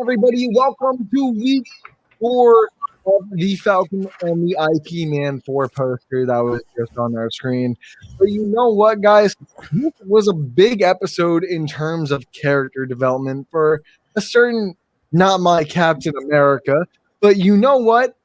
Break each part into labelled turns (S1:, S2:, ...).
S1: everybody? Welcome to week 4 of the Falcon and the IP Man 4 poster that was just on our screen. But you know what, guys? This was a big episode in terms of character development for a certain, not my Captain America. But you know what?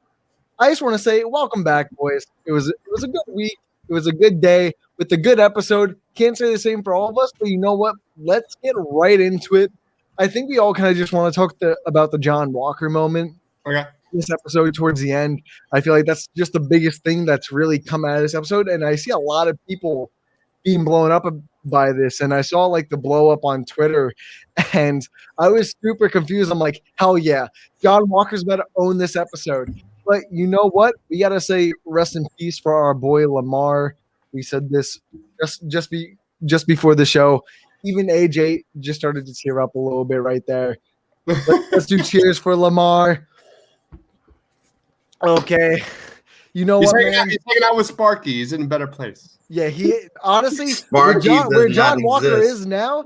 S1: I just want to say welcome back, boys. It was a good week. It was a good day with a good episode. Can't say the same for all of us, but you know what? Let's get right into it. I think we all kind of just want to talk about the John Walker moment.
S2: Okay.
S1: This episode towards the end. I feel like that's just the biggest thing that's really come out of this episode. And I see a lot of people being blown up by this. And I saw like the blow up on Twitter and I was super confused. I'm like, hell yeah, John Walker's about to own this episode. But you know what? We got to say rest in peace for our boy Lamar. We said this just before the show. Even AJ just started to tear up a little bit right there. Let's do cheers for Lamar. Okay. You know what, man?
S2: He's hanging out with Sparky. He's in a better place.
S1: Yeah, he honestly where John Walker is now,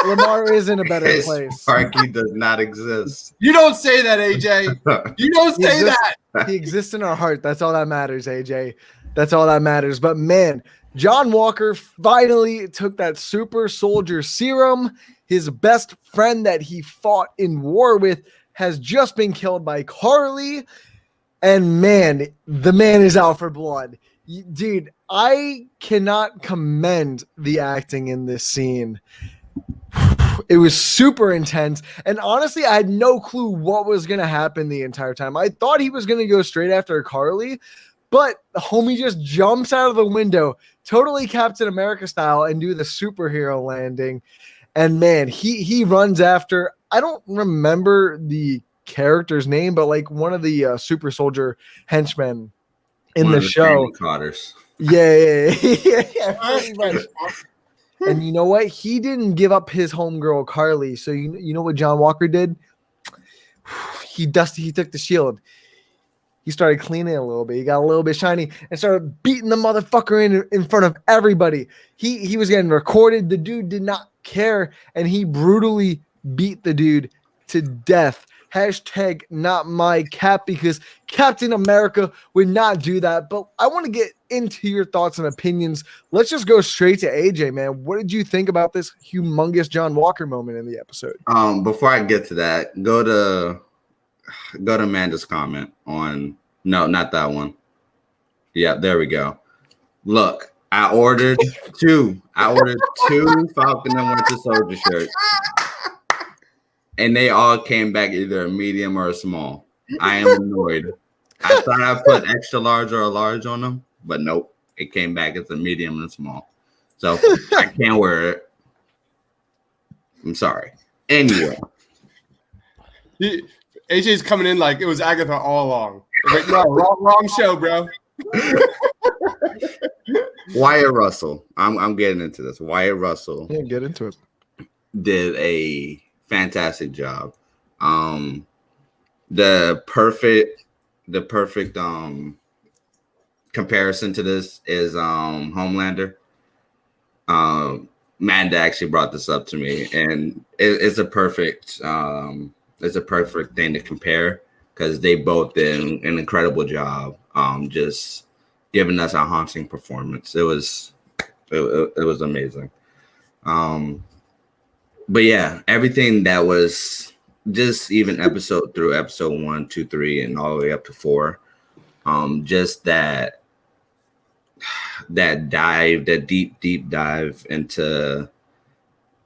S1: Lamar is in a better place.
S3: Sparky does not exist.
S2: You don't say that, AJ. You don't say that.
S1: He exists in our heart. That's all that matters, AJ. That's all that matters. But man, John Walker finally took that super soldier serum. His best friend that he fought in war with has just been killed by Carly. And man, the man is out for blood. Dude, I cannot commend the acting in this scene. It was super intense. And honestly, I had no clue what was going to happen the entire time. I thought he was going to go straight after Carly, but the homie just jumps out of the window, totally Captain America style, and do the superhero landing. And man, he runs after, I don't remember the character's name, but like one of the super soldier henchmen in the show. Yeah. Pretty much. And you know what? He didn't give up his homegirl Carly. So you know what John Walker did? He took the shield. He started cleaning it a little bit. He got a little bit shiny and started beating the motherfucker in front of everybody. He was getting recorded. The dude did not care, and he brutally beat the dude to death. Hashtag not my cap, because Captain America would not do that. But I want to get into your thoughts and opinions. Let's just go straight to AJ, man. What did you think about this humongous John Walker moment in the episode?
S3: Before I get to that, go to Amanda's comment on not that one. Yeah, there we go. Look, I ordered two Falcon and Winter Soldier shirts. And they all came back either a medium or a small. I am annoyed. I thought I put extra large or a large on them, but nope. It came back as a medium and a small. So I can't wear it. I'm sorry. Anyway.
S2: AJ's coming in like it was Agatha all along. Like, no, wrong show, bro.
S3: Wyatt Russell. I'm getting into this. Wyatt Russell.
S1: Yeah, get into it.
S3: Did a fantastic job. The perfect comparison to this is Homelander. Manda actually brought this up to me, and it's a perfect thing to compare because they both did an incredible job. Just giving us a haunting performance. It was amazing. But yeah, everything that was just even episode 1, 2, 3, and all the way up to 4. Just that deep dive into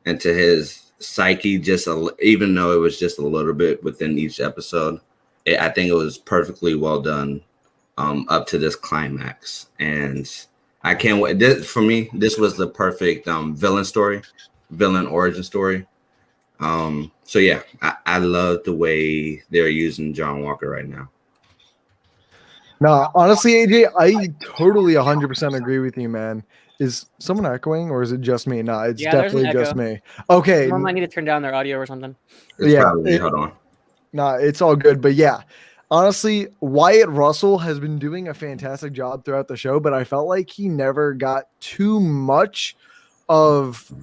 S3: his psyche, even though it was just a little bit within each episode. I think it was perfectly well done up to this climax. And I can't wait. For me, this was the perfect villain origin story. So yeah, I love the way they're using John Walker right now.
S1: No, honestly, AJ, I totally 100% agree with you, man. Is someone echoing or is it just me? No, it's definitely just me. Okay.
S4: Someone might need to turn down their audio or something.
S3: Hold on.
S1: No, it's all good. But yeah, honestly, Wyatt Russell has been doing a fantastic job throughout the show, but I felt like he never got too much of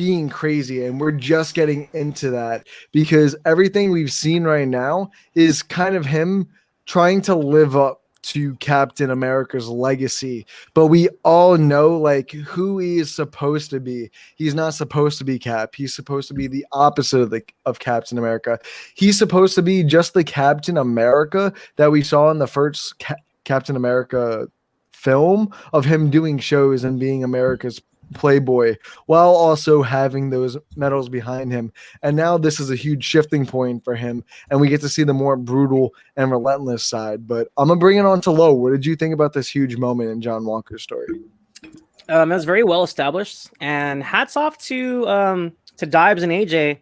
S1: being crazy, and we're just getting into that because everything we've seen right now is kind of him trying to live up to Captain America's legacy. But we all know like who he is supposed to be. He's not supposed to be Cap. He's supposed to be the opposite of Captain America. He's supposed to be just the Captain America that we saw in the first Captain America film of him doing shows and being America's playboy while also having those medals behind him. And now this is a huge shifting point for him, and we get to see the more brutal and relentless side. But I'm gonna bring it on to Low. What did you think about this huge moment in John Walker's story?
S4: It was very well established, and hats off to Dibes and AJ.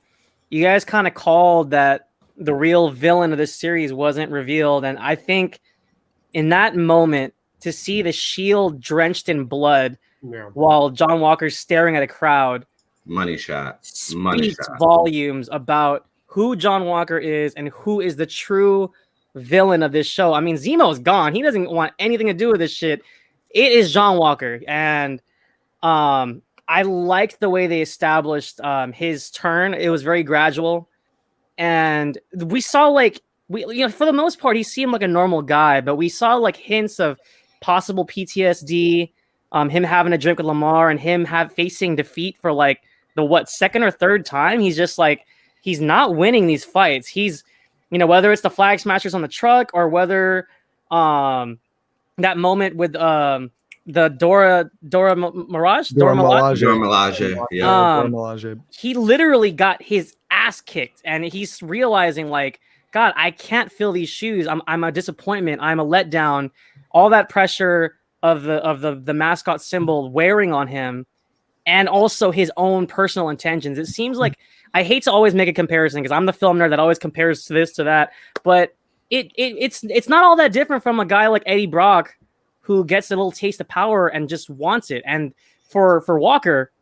S4: You guys kind of called that the real villain of this series wasn't revealed, and I think in that moment to see the shield drenched in blood while John Walker's staring at a crowd,
S3: money shot,
S4: speaks volumes about who John Walker is and who is the true villain of this show. I mean, Zemo's gone. He doesn't want anything to do with this shit. It is John Walker, and I liked the way they established his turn. It was very gradual, and we saw for the most part, he seemed like a normal guy, but we saw like hints of possible PTSD. Him having a drink with Lamar and him facing defeat for like the second or third time. He's just like, he's not winning these fights. He's, whether it's the flag smashers on the truck or whether that moment with the Dora Milaje.
S3: Yeah.
S4: He literally got his ass kicked, and he's realizing like, God, I can't fill these shoes. I'm a disappointment. I'm a letdown. All that pressure of the mascot symbol wearing on him, and also his own personal intentions. It seems like, I hate to always make a comparison because I'm the film nerd that always compares to this to that, but it's not all that different from a guy like Eddie Brock who gets a little taste of power and just wants it. And for Walker,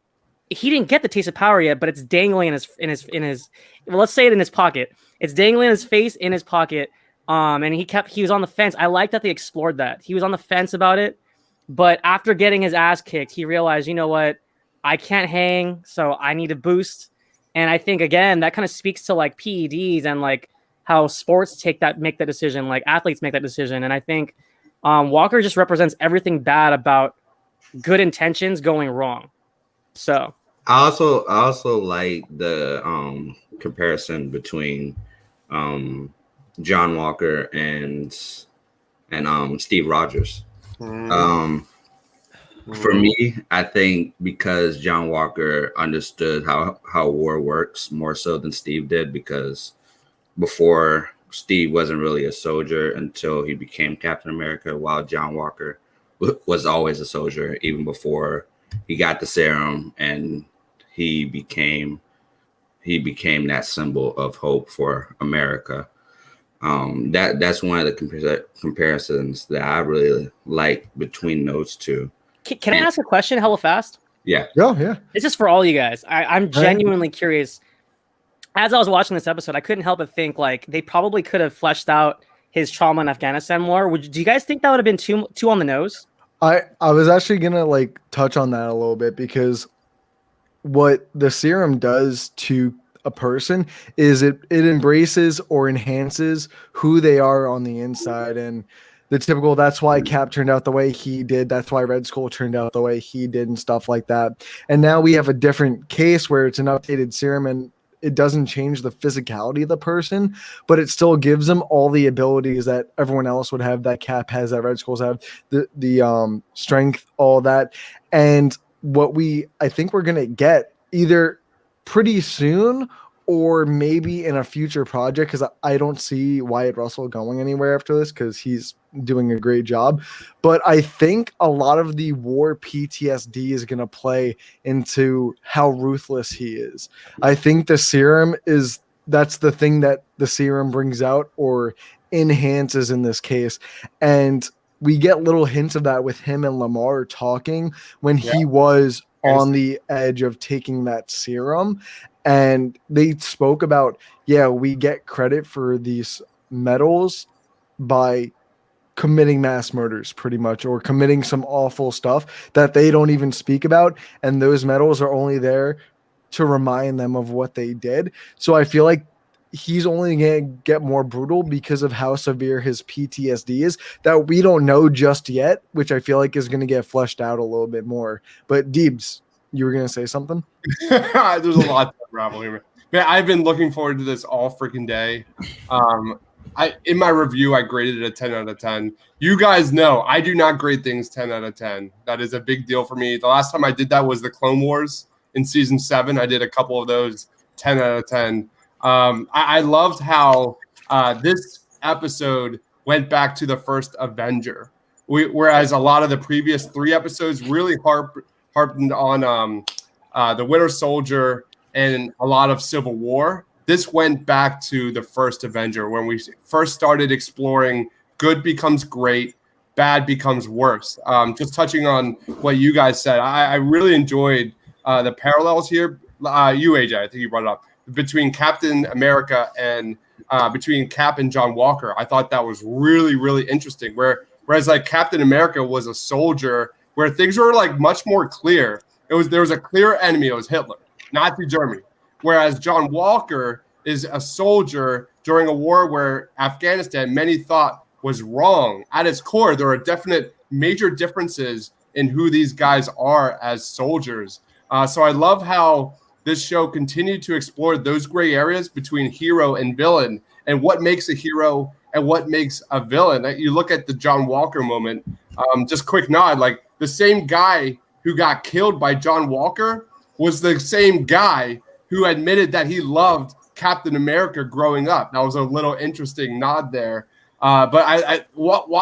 S4: he didn't get the taste of power yet, but it's dangling in his let's say it in his pocket. It's dangling in his face, in his pocket. And he was on the fence. I like that they explored that. He was on the fence about it. But after getting his ass kicked, he realized, you know what? I can't hang, so I need to boost. And I think, again, that kind of speaks to like PEDs and like how sports make that decision, like athletes make that decision. And I think Walker just represents everything bad about good intentions going wrong. So
S3: I also like the comparison between John Walker and Steve Rogers. For me, I think because John Walker understood how war works more so than Steve did, because before Steve wasn't really a soldier until he became Captain America, while John Walker was always a soldier even before he got the serum, and he became that symbol of hope for America. That's one of the comparisons that I really like between those two.
S4: Can I ask a question hella fast?
S3: Yeah.
S1: Oh, yeah.
S4: This is for all you guys. I'm genuinely curious. As I was watching this episode, I couldn't help but think like they probably could have fleshed out his trauma in Afghanistan more. Do you guys think that would have been too on the nose?
S1: I was actually gonna like touch on that a little bit, because what the serum does to a person is it embraces or enhances who they are on the inside. And the typical, that's why Cap turned out the way he did. That's why Red Skull turned out the way he did and stuff like that. And now we have a different case where it's an updated serum, and it doesn't change the physicality of the person, but it still gives them all the abilities that everyone else would have, that Cap has, that Red Skulls have, the strength, all that. And what I think we're going to get either pretty soon or maybe in a future project, because I don't see Wyatt Russell going anywhere after this because he's doing a great job. But I think a lot of the war PTSD is going to play into how ruthless he is. I think the serum that's the thing that the serum brings out or enhances in this case. And we get little hints of that with him and Lamar talking when he was on the edge of taking that serum. And they spoke about, we get credit for these medals by committing mass murders pretty much, or committing some awful stuff that they don't even speak about. And those medals are only there to remind them of what they did. So I feel like he's only going to get more brutal because of how severe his PTSD is that we don't know just yet, which I feel like is going to get fleshed out a little bit more. But Deebs, you were going to say something?
S2: There's a lot to unravel here. Man, I've been looking forward to this all freaking day. In my review, I graded it a 10 out of 10. You guys know I do not grade things 10 out of 10. That is a big deal for me. The last time I did that was the Clone Wars in season 7. I did a couple of those 10 out of 10. I loved how this episode went back to the first Avenger, whereas a lot of the previous 3 episodes really harped on the Winter Soldier and a lot of Civil War. This went back to the first Avenger when we first started exploring good becomes great, bad becomes worse. Just touching on what you guys said, I really enjoyed the parallels here. You, AJ, I think you brought it up, between Captain America and between Cap and John Walker. I thought that was really, really interesting. Whereas like Captain America was a soldier where things were like much more clear. There was a clear enemy. It was Hitler, Nazi Germany. Whereas John Walker is a soldier during a war where Afghanistan many thought was wrong. At its core, there are definite major differences in who these guys are as soldiers. So I love how this show continued to explore those gray areas between hero and villain and what makes a hero and what makes a villain. You look at the John Walker moment, just quick nod, like the same guy who got killed by John Walker was the same guy who admitted that he loved Captain America growing up. That was a little interesting nod there. But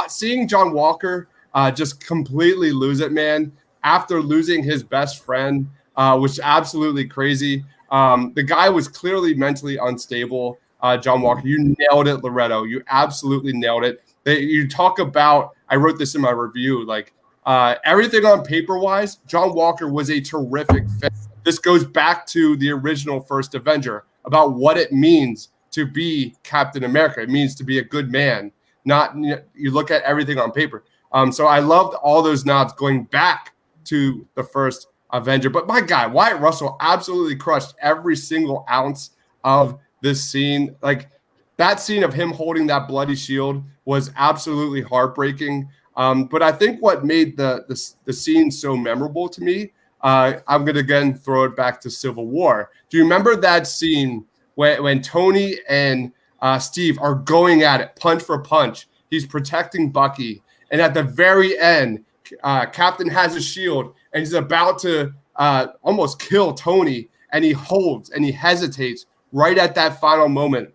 S2: seeing John Walker just completely lose it, man, after losing his best friend, was absolutely crazy. The guy was clearly mentally unstable. John Walker, you nailed it, Loretto. You absolutely nailed it. You talk about, I wrote this in my review, like everything on paper-wise, John Walker was a terrific fit. This goes back to the original first Avenger about what it means to be Captain America. It means to be a good man, not you look at everything on paper. So I loved all those nods going back to the first Avenger. But my guy, Wyatt Russell absolutely crushed every single ounce of this scene. Like that scene of him holding that bloody shield was absolutely heartbreaking. But I think what made the scene so memorable to me, I'm going to again throw it back to Civil War. Do you remember that scene when Tony and Steve are going at it, punch for punch? He's protecting Bucky. And at the very end, Captain has his shield and he's about to almost kill Tony. And he holds and he hesitates right at that final moment.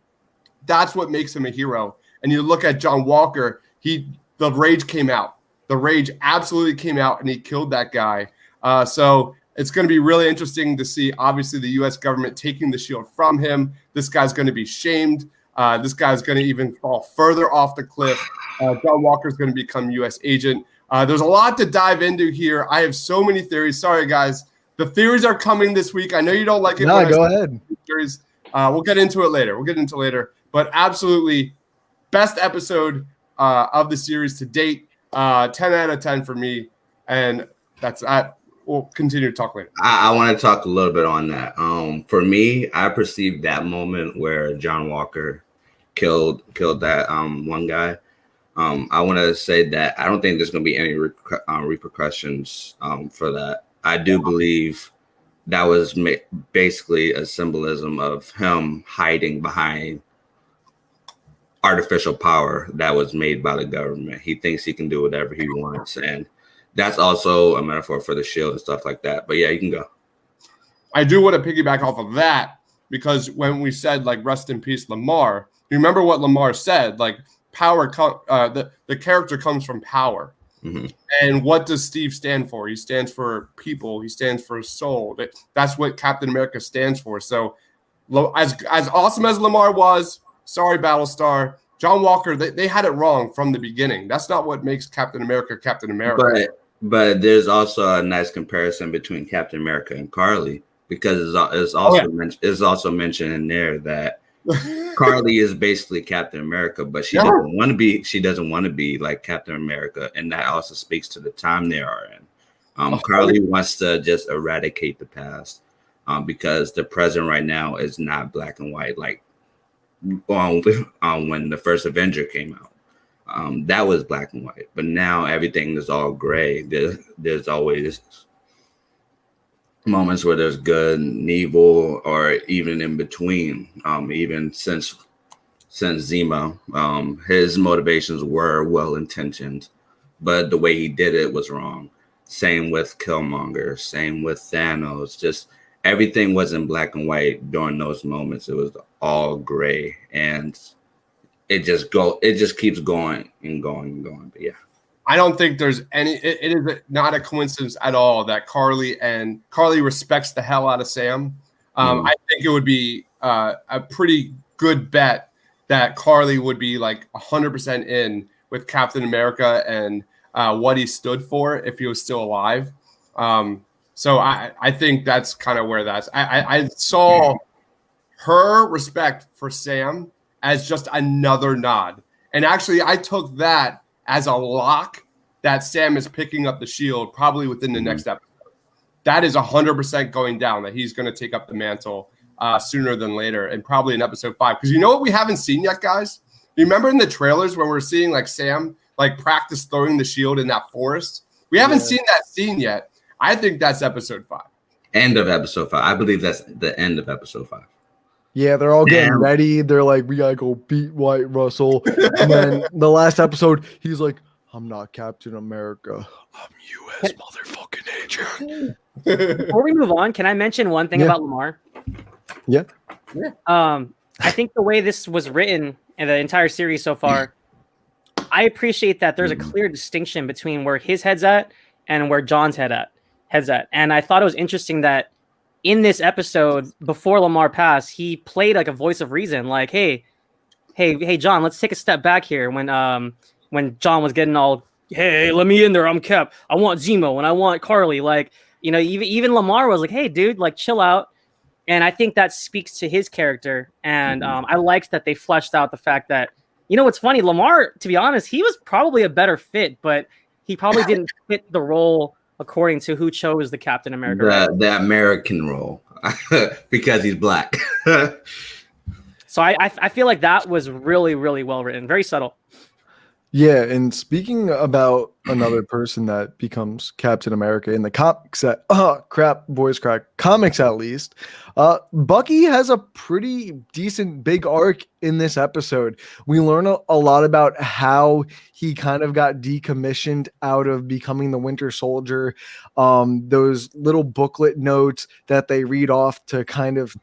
S2: That's what makes him a hero. And you look at John Walker, the rage came out. The rage absolutely came out and he killed that guy. So it's going to be really interesting to see, obviously, the U.S. government taking the shield from him. This guy's going to be shamed. This guy's going to even fall further off the cliff. John Walker's going to become U.S. agent. There's a lot to dive into here. I have so many theories. Sorry, guys. The theories are coming this week. I know you don't like it.
S1: No, go ahead.
S2: Theories. We'll get into it later. But absolutely, best episode of the series to date. 10 out of 10 for me. And that's we'll continue to talk later.
S3: I want to talk a little bit on that. For me, I perceived that moment where John Walker killed that one guy. I want to say that I don't think there's going to be any repercussions for that. I do believe that was basically a symbolism of him hiding behind artificial power that was made by the government. He thinks he can do whatever he wants, and that's also a metaphor for the shield and stuff like that. But yeah, you can go.
S2: I do want to piggyback off of that because when we said like rest in peace, Lamar, you remember what Lamar said? Like power, the character comes from power. Mm-hmm. And what does Steve stand for? He stands for people. He stands for soul. That's what Captain America stands for. So as awesome as Lamar was, sorry, Battlestar, John Walker, they had it wrong from the beginning. That's not what makes Captain America Captain America.
S3: But there's also a nice comparison between Captain America and Carly, because it's also mentioned in there that Carly is basically Captain America, but she doesn't want to be like Captain America, and that also speaks to the time they are in. Carly wants to just eradicate the past. because the present right now is not black and white like when the first Avenger came out. That was black and white, but now everything is all gray. There's always moments where there's good and evil, or even in between. Even since Zemo, his motivations were well intentioned, but the way he did it was wrong. Same with Killmonger. Same with Thanos. Just everything wasn't black and white during those moments. It was all gray, and it just keeps going and going and going. But yeah,
S2: I don't think there's any. It is not a coincidence at all that Carly respects the hell out of Sam. I think it would be a pretty good bet that Carly would be like 100% in with Captain America and what he stood for if he was still alive. So I think that's kind of where that's. I saw her respect for Sam as just another nod. And actually, I took that as a lock that Sam is picking up the shield probably within the next episode. That is 100% going down, that he's going to take up the mantle sooner than later, and probably in episode 5. Because you know what we haven't seen yet, guys? You remember in the trailers when we're seeing like Sam like practice throwing the shield in that forest? We haven't seen that scene yet. I think that's episode 5.
S3: End of episode 5. I believe that's the end of episode 5.
S1: Yeah, they're all getting ready. They're like, we gotta go beat White Russell. And then the last episode, he's like, I'm not Captain America. I'm U.S. motherfucking agent.
S4: Before we move on, can I mention one thing about Lamar?
S1: Yeah.
S4: I think the way this was written in the entire series so far, I appreciate that there's a clear distinction between where his head's at and where John's head's at. And I thought it was interesting that in this episode, before Lamar passed, he played like a voice of reason, like, hey, John, let's take a step back here. When John was getting all, hey, let me in there, I'm Cap. I want Zemo and I want Carly. Like, you know, even Lamar was like, hey, dude, like, chill out. And I think that speaks to his character. And I liked that they fleshed out the fact that, you know, what's funny, Lamar, to be honest, he was probably a better fit, but he probably didn't fit the role according to who chose the Captain America.
S3: The American role, because he's black.
S4: So I feel like that was really, really well written, very subtle.
S1: Yeah, and speaking about another person that becomes Captain America in the comics, comics at least, Bucky has a pretty decent big arc in this episode. We learn a lot about how he kind of got decommissioned out of becoming the Winter Soldier. Those little booklet notes that they read off to kind of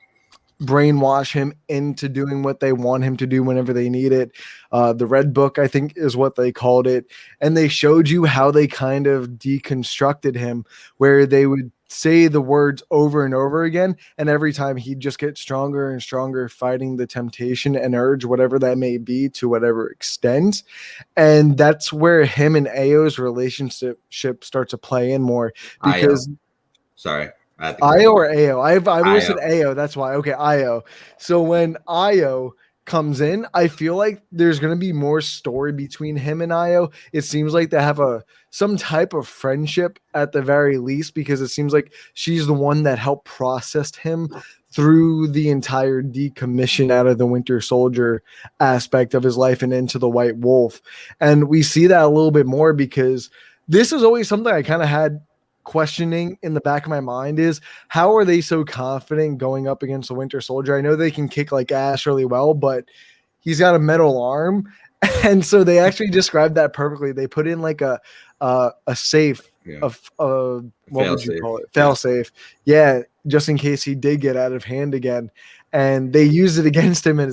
S1: brainwash him into doing what they want him to do whenever they need it. The Red Book, I think, is what they called it. And they showed you how they kind of deconstructed him, where they would say the words over and over again. And every time he'd just get stronger and stronger, fighting the temptation and urge, whatever that may be, to whatever extent. And that's where him and Ao's relationship starts to play in more. Because
S3: sorry.
S1: Io or Ao? I've always said Ao. That's why. Okay, Io. So when Io comes in, I feel like there's going to be more story between him and Io. It seems like they have some type of friendship at the very least, because it seems like she's the one that helped process him through the entire decommission out of the Winter Soldier aspect of his life and into the White Wolf. And we see that a little bit more, because this is always something I kind of had questioning in the back of my mind, is how are they so confident going up against the Winter Soldier? I know they can kick like ass really well, but he's got a metal arm. And so they actually described that perfectly. They put in like a safe, what would you call it? Fail safe. Yeah, just in case he did get out of hand again. And they used it against him, and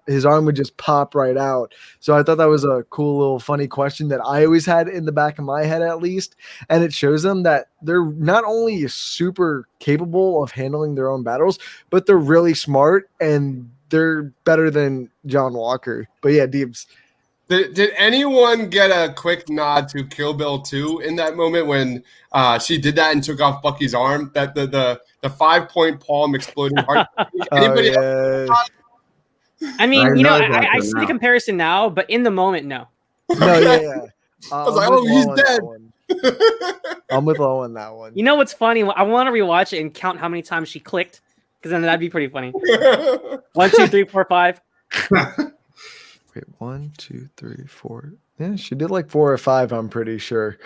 S1: his arm would just pop right out. So I thought that was a cool little funny question that I always had in the back of my head, at least. And it shows them that they're not only super capable of handling their own battles, but they're really smart, and they're better than John Walker. But yeah, Deebs.
S2: Did anyone get a quick nod to Kill Bill 2 in that moment when she did that and took off Bucky's arm? That the 5-point palm exploding heart. Anybody else?
S4: I mean, you know, I see the comparison now, but in the moment, no.
S1: No, yeah.
S2: I was like, oh, he's dead.
S1: I'm with Owen that one.
S4: You know what's funny? I want to rewatch it and count how many times she clicked. Because then that'd be pretty funny. 1, 2, 3, 4, 5.
S1: Wait, 1, 2, 3, 4. Yeah, she did like 4 or 5, I'm pretty sure.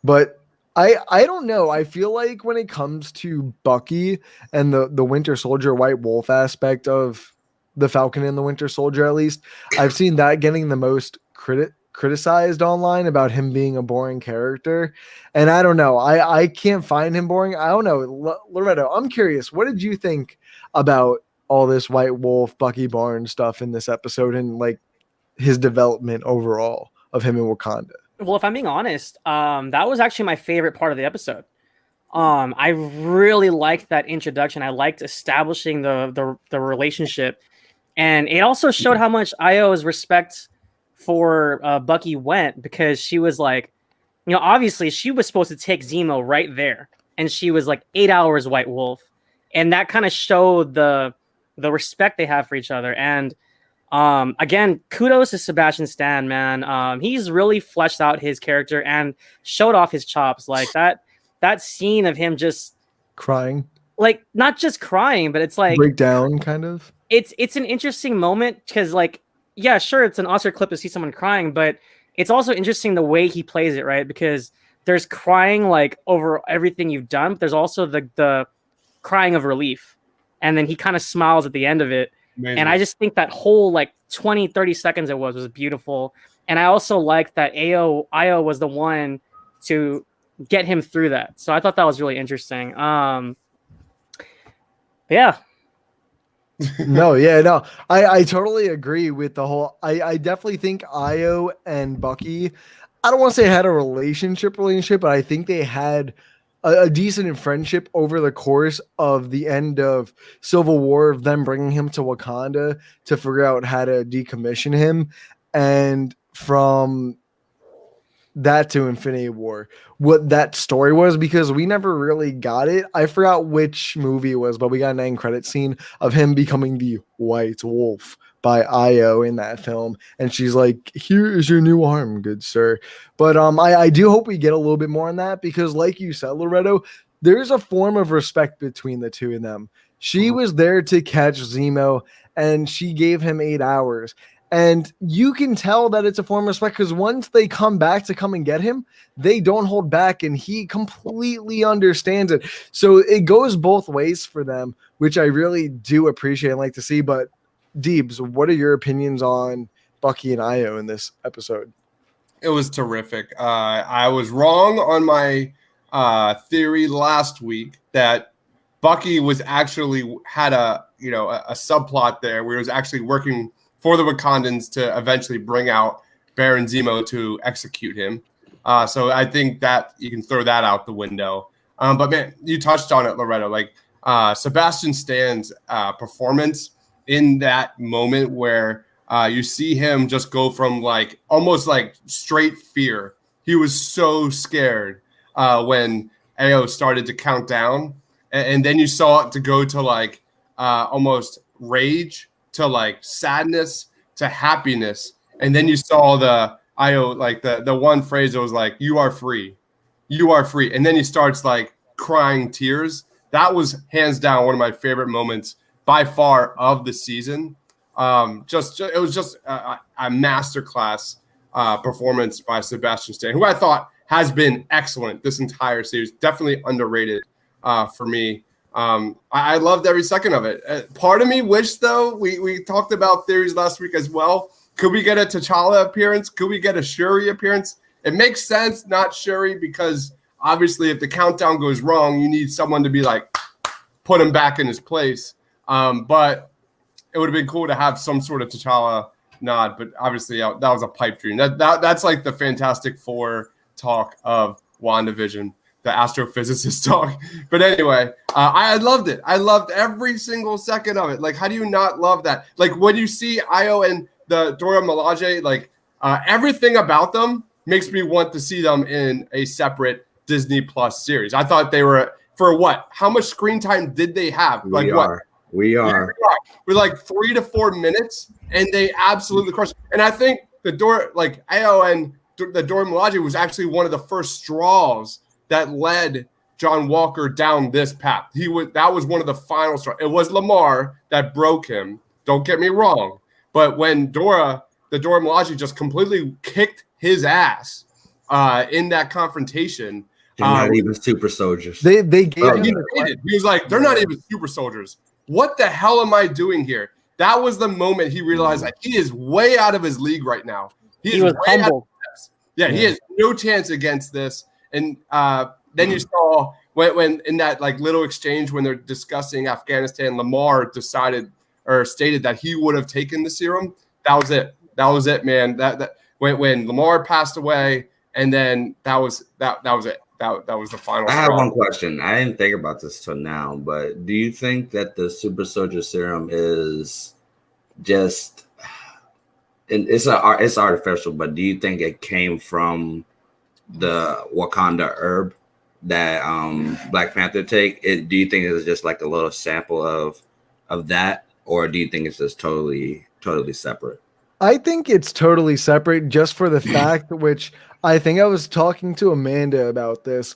S1: But I don't know. I feel like when it comes to Bucky and the Winter Soldier White Wolf aspect of the Falcon and the Winter Soldier, at least, I've seen that getting the most criticized online about him being a boring character. And I don't know. I can't find him boring. I don't know. Loretto, I'm curious. What did you think about all this White Wolf, Bucky Barnes stuff in this episode and like his development overall of him in Wakanda?
S4: Well, if I'm being honest, that was actually my favorite part of the episode. I really liked that introduction. I liked establishing the relationship, and it also showed how much Io's respect for Bucky went, because she was like, you know, obviously she was supposed to take Zemo right there, and she was like 8 hours White Wolf, and that kind of showed the respect they have for each other. And again, kudos to Sebastian Stan, man. He's really fleshed out his character and showed off his chops. Like that scene of him just
S1: Crying,
S4: like not just crying, but it's like
S1: breakdown, kind of.
S4: It's an interesting moment because, like, yeah, sure, it's an Oscar clip to see someone crying, but it's also interesting the way he plays it, right? Because there's crying like over everything you've done, but there's also the crying of relief, and then he kind of smiles at the end of it. Amazing. And I just think that whole like 20-30 seconds it was beautiful. And I also liked that Io was the one to get him through that. So I thought that was really interesting. Yeah.
S1: No. I totally agree with the whole. I definitely think Io and Bucky, I don't want to say had a relationship, but I think they had a decent friendship over the course of the end of Civil War, of them bringing him to Wakanda to figure out how to decommission him. And from that to Infinity War, what that story was, because we never really got it. I forgot which movie it was, but we got an end credit scene of him becoming the White Wolf by Io in that film, and she's like, "Here is your new arm, good sir." But I do hope we get a little bit more on that, because like you said, Loretto, there's a form of respect between the two of them. She was there to catch Zemo, and she gave him 8 hours. And you can tell that it's a form of respect, because once they come back to come and get him, they don't hold back, and he completely understands it. So it goes both ways for them, which I really do appreciate and like to see. But Deebs, what are your opinions on Bucky and Io in this episode?
S2: It was terrific. I was wrong on my theory last week that Bucky was actually had a subplot there where he was actually working for the Wakandans to eventually bring out Baron Zemo to execute him. So I think that you can throw that out the window. But man, you touched on it, Loretto. Like Sebastian Stan's performance in that moment where you see him just go from like almost like straight fear. He was so scared when Ao started to count down, and then you saw it to go to like almost rage, to like sadness, to happiness, and then you saw the Io, like the one phrase that was like, "You are free, you are free," and then he starts like crying tears. That was hands down one of my favorite moments by far of the season. It was just a masterclass performance by Sebastian Stan, who I thought has been excellent this entire series. Definitely underrated for me. I loved every second of it. Part of me wished, though, we talked about theories last week as well. Could we get a T'Challa appearance? Could we get a Shuri appearance? It makes sense, not Shuri, because obviously if the countdown goes wrong, you need someone to be like, put him back in his place. But it would have been cool to have some sort of T'Challa nod, but obviously that was a pipe dream. That's like the Fantastic Four talk of WandaVision, the astrophysicist talk. But anyway, I loved it. I loved every single second of it. Like, how do you not love that? Like, when you see Io and the Dora Milaje, like everything about them makes me want to see them in a separate Disney Plus series. I thought they were, for what? How much screen time did they have?
S3: We are
S2: with like 3 to 4 minutes, and they absolutely crushed. And I think the Ao and the Dora Milaje was actually one of the first straws that led John Walker down this path. That was one of the final straws. It was Lamar that broke him. Don't get me wrong. But when the Dora Milaje just completely kicked his ass in that confrontation.
S3: They're not even super soldiers.
S1: They gave him
S2: he was like, they're not even super soldiers. What the hell am I doing here? That was the moment he realized that he is way out of his league right now.
S4: He was humble.
S2: Yeah, he has no chance against this. And then you saw when in that like little exchange when they're discussing Afghanistan, Lamar decided or stated that he would have taken the serum. That was it. That was it, man. That when Lamar passed away, and then that was it. That was the final.
S3: I have one question. I didn't think about this till now, but do you think that the super soldier serum is just it's artificial, but do you think it came from the Wakanda herb that Black Panther take? Do you think it's just like a little sample of that, or do you think it's just totally separate?
S1: I think it's totally separate just for the fact which I think I was talking to Amanda about this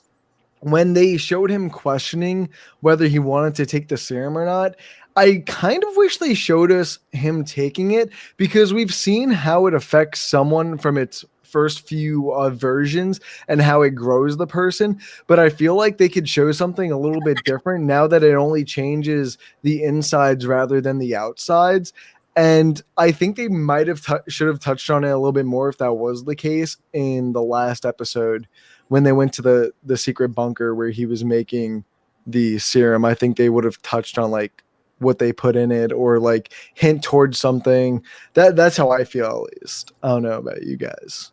S1: when they showed him questioning whether he wanted to take the serum or not. I kind of wish they showed us him taking it because we've seen how it affects someone from its first few versions and how it grows the person. But I feel like they could show something a little bit different now that it only changes the insides rather than the outsides. And I think they might have should have touched on it a little bit more if that was the case in the last episode when they went to the secret bunker where he was making the serum. I think they would have touched on like what they put in it or like hint towards something. That's how I feel, at least. I don't know about you guys.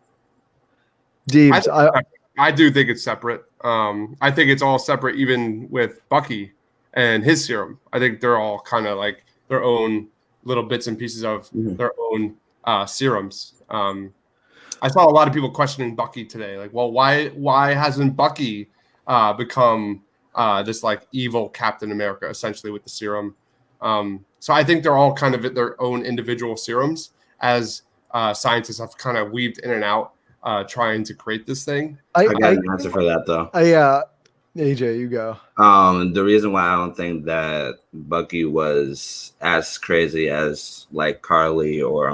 S1: Deebs,
S2: I do think it's separate. I think it's all separate, even with Bucky and his serum. I think they're all kind of like their own little bits and pieces of their own serums. I saw a lot of people questioning Bucky today. Like, well, why hasn't Bucky become this like evil Captain America essentially with the serum? So I think they're all kind of their own individual serums as scientists have kind of weaved in and out trying to create this thing.
S3: I got an answer for that though.
S1: AJ, you go.
S3: The reason why I don't think that Bucky was as crazy as like Carly or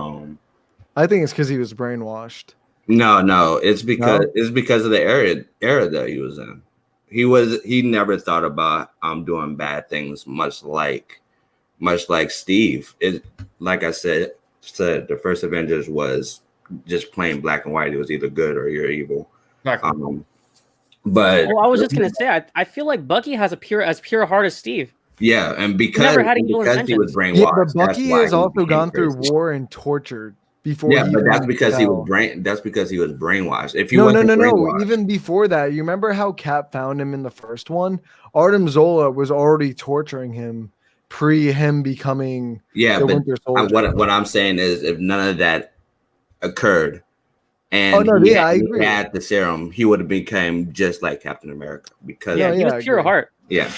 S1: I think it's because he was brainwashed.
S3: No, it's because of the era that he was in. He never thought about doing bad things, much like Steve. It like I said the first Avengers was just plain black and white. It was either good or you're evil.
S2: Exactly.
S3: But
S4: I was just gonna say, I feel like Bucky has as pure a heart as Steve.
S3: Yeah, and because he was brainwashed.
S1: Yeah, but Bucky has also gone through war and tortured before.
S3: Yeah, but that's because he was brainwashed. If you
S1: no. Even before that, you remember how Cap found him in the first one? Artem Zola was already torturing him pre him becoming the Winter Soldier.
S3: What I'm saying is, if none of that occurred, and
S1: I agree.
S3: He had the serum, he would have become just like Captain America because
S4: he was pure heart.
S3: Yeah.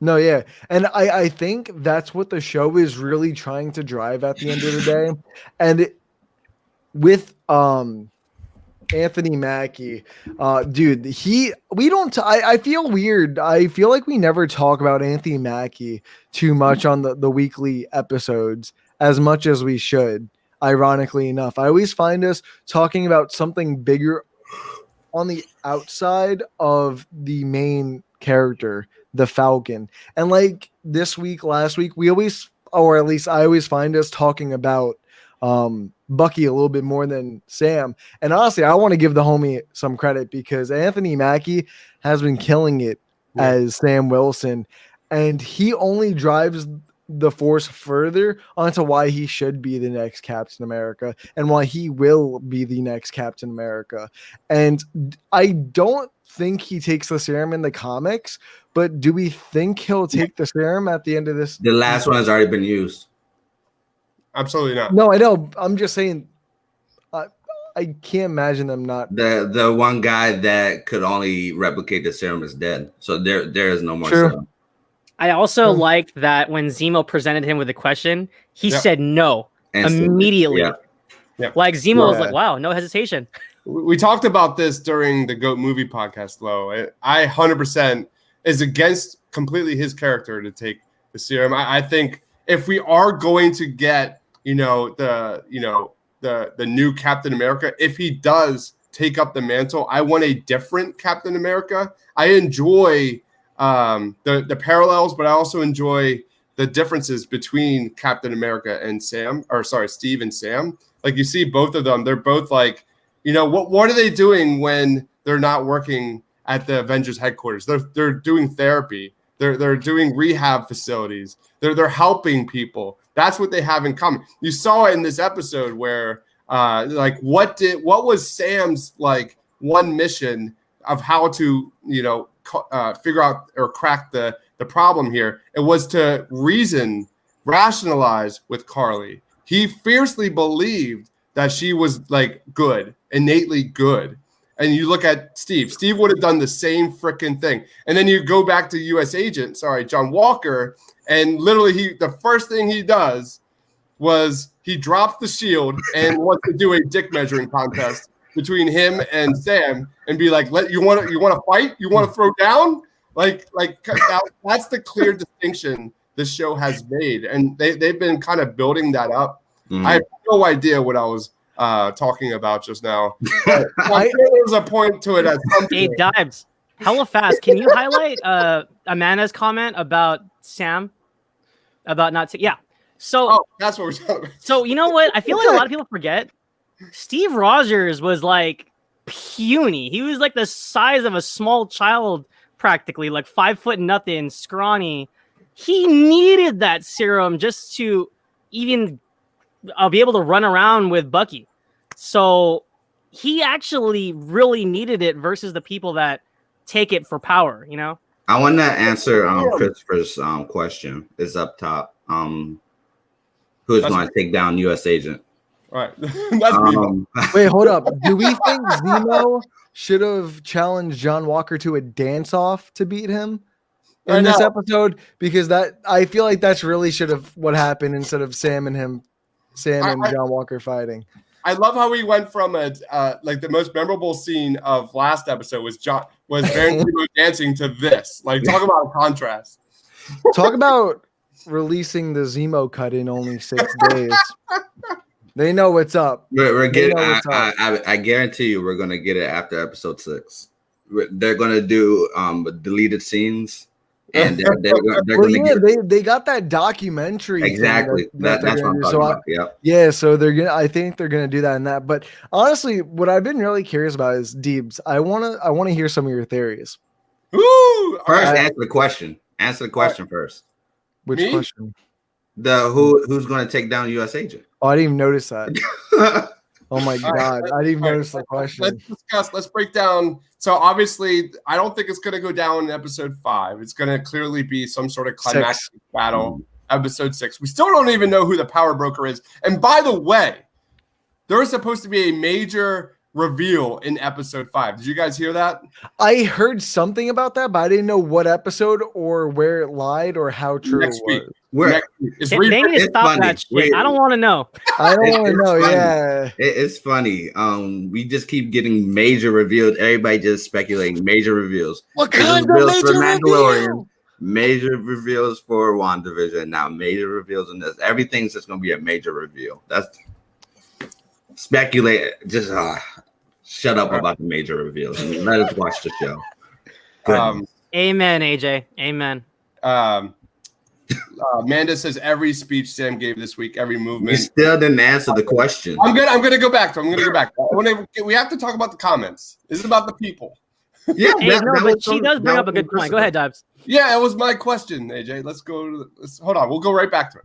S1: No, yeah. And I think that's what the show is really trying to drive at the end of the day. And with Anthony Mackie, dude, I feel weird. I feel like we never talk about Anthony Mackie too much on the weekly episodes as much as we should. Ironically enough, I always find us talking about something bigger on the outside of the main character, the Falcon. And like this week, last week, we always, or at least I always find us talking about Bucky a little bit more than Sam. And honestly, I want to give the homie some credit because Anthony Mackie has been killing it as Sam Wilson, and he only drives the force further onto why he should be the next Captain America and why he will be the next Captain America. And I don't think he takes the serum in the comics, but do we think he'll take the serum at the end of this?
S3: The last one has already been used.
S2: Absolutely not.
S1: No, I know. I'm just saying, I can't imagine them not.
S3: The one guy that could only replicate the serum is dead. So there is no more serum.
S4: I also liked that when Zemo presented him with a question, he said no immediately.
S3: Yeah.
S4: Like Zemo was like, wow, no hesitation.
S2: we talked about this during the GOAT movie podcast, Lo. I 100% is against completely his character to take the serum. I think if we are going to get, the new Captain America, if he does take up the mantle, I want a different Captain America. I enjoy the parallels, but I also enjoy the differences between Captain America and Steve and Sam. Like you see both of them, they're both like, what are they doing when they're not working at the Avengers headquarters? They're doing therapy. They're doing rehab facilities. They're helping people. That's what they have in common. You saw it in this episode where what was Sam's like one mission of how to figure out or crack the problem here? It was to rationalize with Carly. He fiercely believed that she was like good, innately good. And you look at Steve. Steve would have done the same freaking thing. And then you go back to John Walker, and literally the first thing he does was he drops the shield and wants to do a dick measuring contest between him and Sam and be like, you want to fight? You want to throw down? That's the clear distinction the show has made. And they've been kind of building that up. Mm-hmm. I have no idea what I was talking about just now. There's a point to it.
S4: Hey, Dibes, hella fast. Can you highlight Amanda's comment about Sam? About not yeah. So
S2: that's what we're talking about.
S4: So you know what? I feel like a lot of people forget. Steve Rogers was like puny. He was like the size of a small child, practically, like 5 foot nothing, scrawny. He needed that serum just to even be able to run around with Bucky. So he actually really needed it versus the people that take it for power,
S3: I want to answer Christopher's question. It's up top. Who's going to take down U.S. Agent?
S2: All right. That's
S1: wait, hold up. Do we think Zemo should have challenged John Walker to a dance-off to beat him in this episode? Because I feel like that's really should have what happened instead of Sam and John Walker fighting.
S2: I love how we went from the most memorable scene of last episode was Baron Zemo dancing to this. Like, talk about a contrast.
S1: Talk about releasing the Zemo cut in only 6 days. They know what's up.
S3: We're getting. I guarantee you, we're gonna get it after episode 6. They're gonna do deleted scenes. And
S1: they got that documentary.
S3: Exactly. That's what I'm talking about.
S1: Yeah. So I think they're gonna do that in that. But honestly, what I've been really curious about is Deebs. I wanna hear some of your theories.
S2: Ooh,
S3: first, answer the question. Answer the question first.
S1: Which question?
S3: Who's gonna take down U.S. Agent?
S1: Oh, I didn't even notice that. Oh my God. I didn't even notice the question.
S2: Let's discuss. Let's break down. So obviously, I don't think it's going to go down in episode 5. It's going to clearly be some sort of climactic battle. Episode 6. We still don't even know who the power broker is. And by the way, there is supposed to be a major reveal in episode 5. Did you guys hear that?
S1: I heard something about that, but I didn't know what episode or where it lied or how true
S2: Next
S1: it
S2: was.
S1: Next
S4: week. They need to stop that shit. I don't want to know.
S1: I don't want to know.
S3: Funny.
S1: Yeah,
S3: it's funny. We just keep getting major reveals. Everybody just speculating major reveals.
S1: What kind of major reveal?
S3: Major reveals for WandaVision. Now major reveals in this. Everything's just going to be a major reveal. That's speculate. Just shut up about the major reveals and let us watch the show.
S4: Amen, AJ. Amen.
S2: Amanda says every speech Sam gave this week, every movement.
S3: You still didn't answer the question.
S2: I'm gonna go back to. We have to talk about the comments. This is about the people.
S3: Yeah,
S4: but she does bring up a good point. Go ahead, Dobbs.
S2: Yeah, it was my question, AJ. Let's go. Hold on. We'll go right back to it.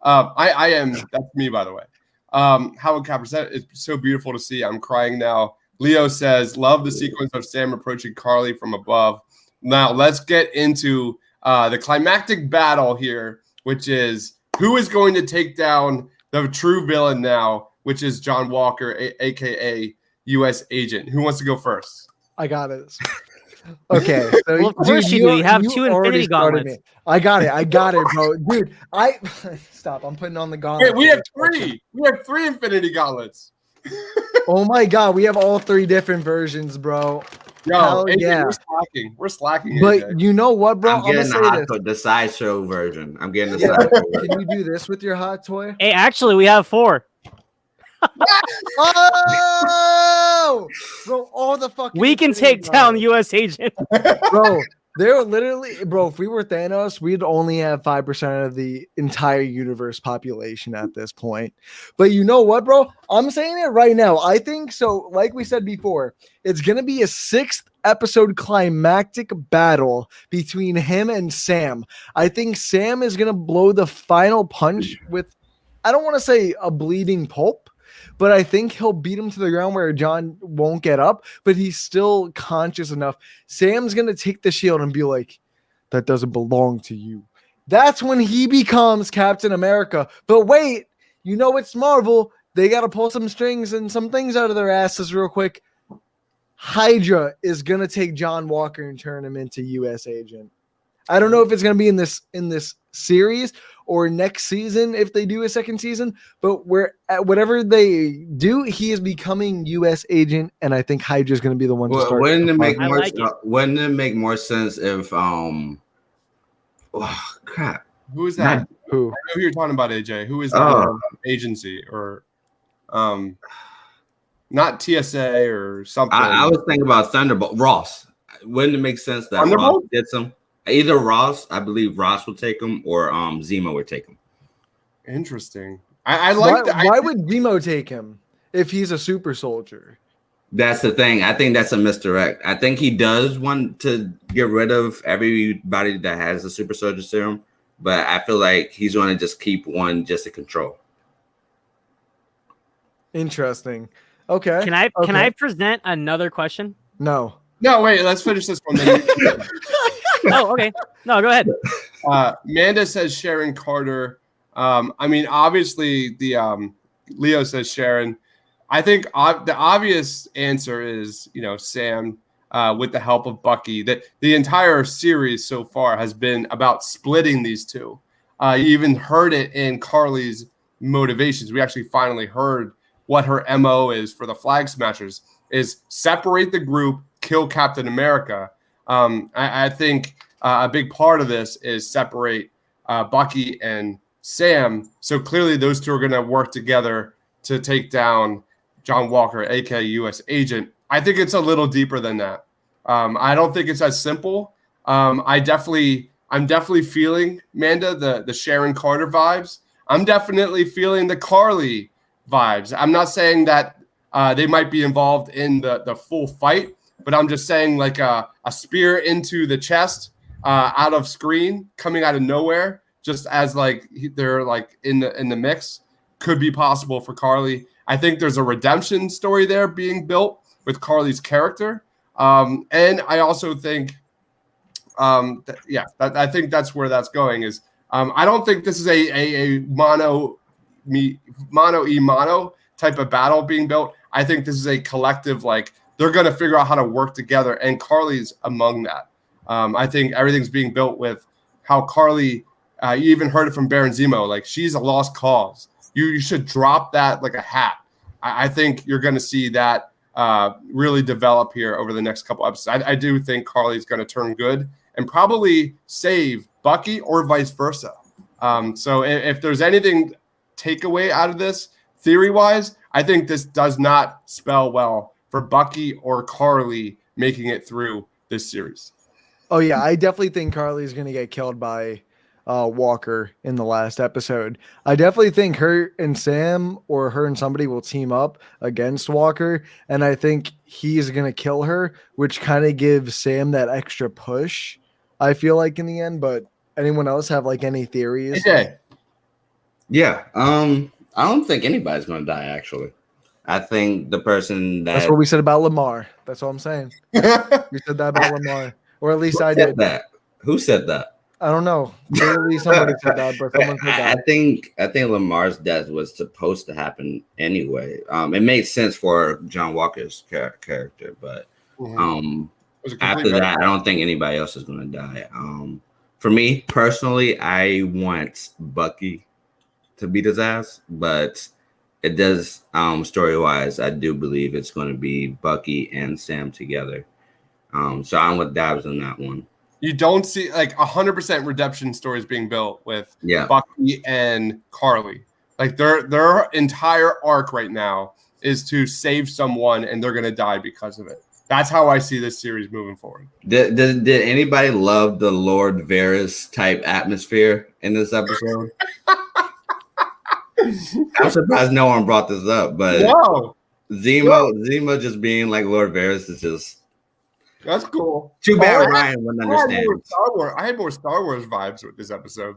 S2: I am. That's me, by the way. Howard Capper said it's so beautiful to see. I'm crying now. Leo says, love the sequence of Sam approaching Carly from above. Now let's get into the climactic battle here, which is who is going to take down the true villain now, which is John Walker, aka U.S. Agent. Who wants to go first?
S1: I got it. Okay. So
S4: well, of course you do. You have 2 Infinity Gauntlets.
S1: I got it, bro. Dude, stop. I'm putting on the gauntlet.
S2: Wait, we have 3. We have 3 Infinity Gauntlets.
S1: Oh my god, we have all 3 different versions, bro.
S2: Yo,
S1: Hell
S2: AJ,
S1: yeah.
S2: we're slacking, AJ.
S1: But you know what, bro?
S3: I'm
S1: I'm gonna
S3: getting
S1: say
S3: the sideshow version. I'm getting the
S1: this. Yeah,
S3: sideshow version.
S1: can you do this with your hot toy?
S4: Hey, actually, we have 4.
S1: Oh, bro! All the fucking
S4: We can take
S1: Infinity
S4: down
S1: Gauntlet.
S4: U.S. Agent.
S1: Bro. They're literally, bro. If we were Thanos, we'd only have 5% of the entire universe population at this point. But you know what, bro? I'm saying it right now. I think so. Like we said before, it's gonna be a 6th episode climactic battle between him and Sam. I think Sam is gonna blow the final punch with, I don't want to say a bleeding pulp, but I think he'll beat him to the ground where John won't get up, but he's still conscious enough. Sam's going to take the shield and be like, that doesn't belong to you. That's when he becomes Captain America. But wait, you know it's Marvel. They got to pull some strings and some things out of their asses real quick. Hydra is going to take John Walker and turn him into U.S. Agent. I don't know if it's going to be in this series or next season if they do a 2nd season, but whatever they do, he is becoming U.S. Agent, and I think Hydra is going to be the one to start.
S3: Wouldn't it make more sense if oh crap.
S2: Who is that?
S1: Who?
S2: I know who you're talking about, AJ. Who is that agency or not TSA or something?
S3: I was thinking about Thunderbolt. Ross. Wouldn't it make sense that
S2: Thunderbolt?
S3: Ross did some? Either Ross, I believe Ross will take him, or Zemo would take him.
S2: Interesting. I like that.
S1: Why would Zemo take him if he's a super soldier?
S3: That's the thing. I think that's a misdirect. I think he does want to get rid of everybody that has the super soldier serum, but I feel like he's going to just keep one just to control.
S1: Interesting. Okay.
S4: Can I present another question?
S1: No.
S2: No, wait. Let's finish this one.
S4: Oh, okay. No, go ahead.
S2: Amanda says Sharon Carter. I mean, obviously, the Leo says Sharon. I think the obvious answer is, Sam with the help of Bucky. That the entire series so far has been about splitting these two. You even heard it in Carly's motivations. We actually finally heard what her MO is for the Flag Smashers is separate the group, kill Captain America. I think a big part of this is separate Bucky and Sam. So clearly those two are going to work together to take down John Walker, aka U.S. Agent. I think it's a little deeper than that. I don't think it's as simple. I'm definitely feeling, Manda, the Sharon Carter vibes. I'm definitely feeling the Carly vibes. I'm not saying that they might be involved in the full fight, but I'm just saying like a spear into the chest out of screen, coming out of nowhere, just as like they're like in the mix, could be possible for Carly. I think there's a redemption story there being built with Carly's character. And I also think, I think that's where that's going is I don't think this is a mono type of battle being built. I think this is a collective, like they're going to figure out how to work together. And Carly's among that. I think everything's being built with how Carly, you even heard it from Baron Zemo, like she's a lost cause. You should drop that like a hat. I think you're going to see that really develop here over the next couple episodes. I do think Carly's going to turn good and probably save Bucky or vice versa. So if there's anything takeaway out of this theory-wise, I think this does not spell well for Bucky or Carly making it through this series.
S1: Oh, yeah. I definitely think Carly's going to get killed by Walker in the last episode. I definitely think her and Sam or her and somebody will team up against Walker, and I think he's going to kill her, which kind of gives Sam that extra push, I feel like, in the end. But anyone else have like any theories?
S2: Okay.
S3: Yeah. I don't think anybody's going to die, actually. I think the person
S1: That's what we said about Lamar. That's all I'm saying. We said that about Lamar. Or at least I did.
S3: That? Who said that?
S1: I don't know. Clearly somebody said that, but someone said that.
S3: I think Lamar's death was supposed to happen anyway. It made sense for John Walker's character, but after that, I don't think anybody else is going to die. For me personally, I want Bucky to beat his ass, but it does story wise. I do believe it's going to be Bucky and Sam together. So I'm with Dabs on that one.
S2: You don't see like 100% redemption stories being built with
S3: Yeah.
S2: Bucky and Carly. Like their entire arc right now is to save someone, and they're gonna die because of it. That's how I see this series moving forward.
S3: Did anybody love the Lord Varys type atmosphere in this episode? I'm surprised no one brought this up, but
S2: Wow,
S3: Zemo just being like Lord Varys is just
S2: that's cool.
S3: too bad.
S2: Oh,
S3: Ryan wouldn't understand.
S2: I had more Star Wars vibes with this episode.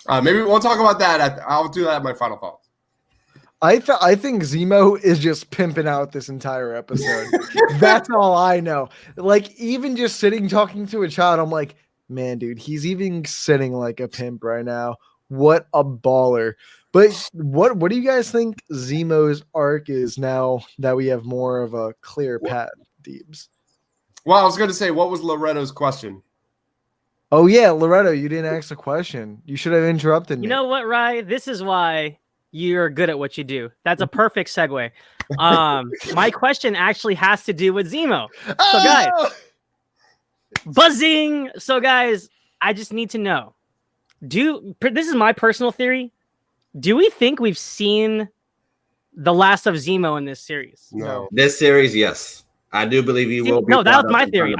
S2: Maybe we'll talk about that. I'll do that at my final thoughts.
S1: I think Zemo is just pimping out this entire episode. That's all I know. Like, even just sitting talking to a child, I'm like, man, dude, he's even sitting like a pimp right now. What a baller. But what do you guys think Zemo's arc is now that we have more of a clear path, Deebs?
S2: Well, I was going to say, what was Loretto's question?
S1: Oh, yeah, Loretto, you didn't ask a question. You should have interrupted me.
S4: You know what, Rye? This is why you're good at what you do. That's a perfect segue. My question actually has to do with Zemo. So, guys, buzzing. So, guys, I just need to know. This is my personal theory. Do we think we've seen the last of Zemo in this series?
S2: No.
S3: This series, yes. I do believe he will be.
S4: No, that was my theory.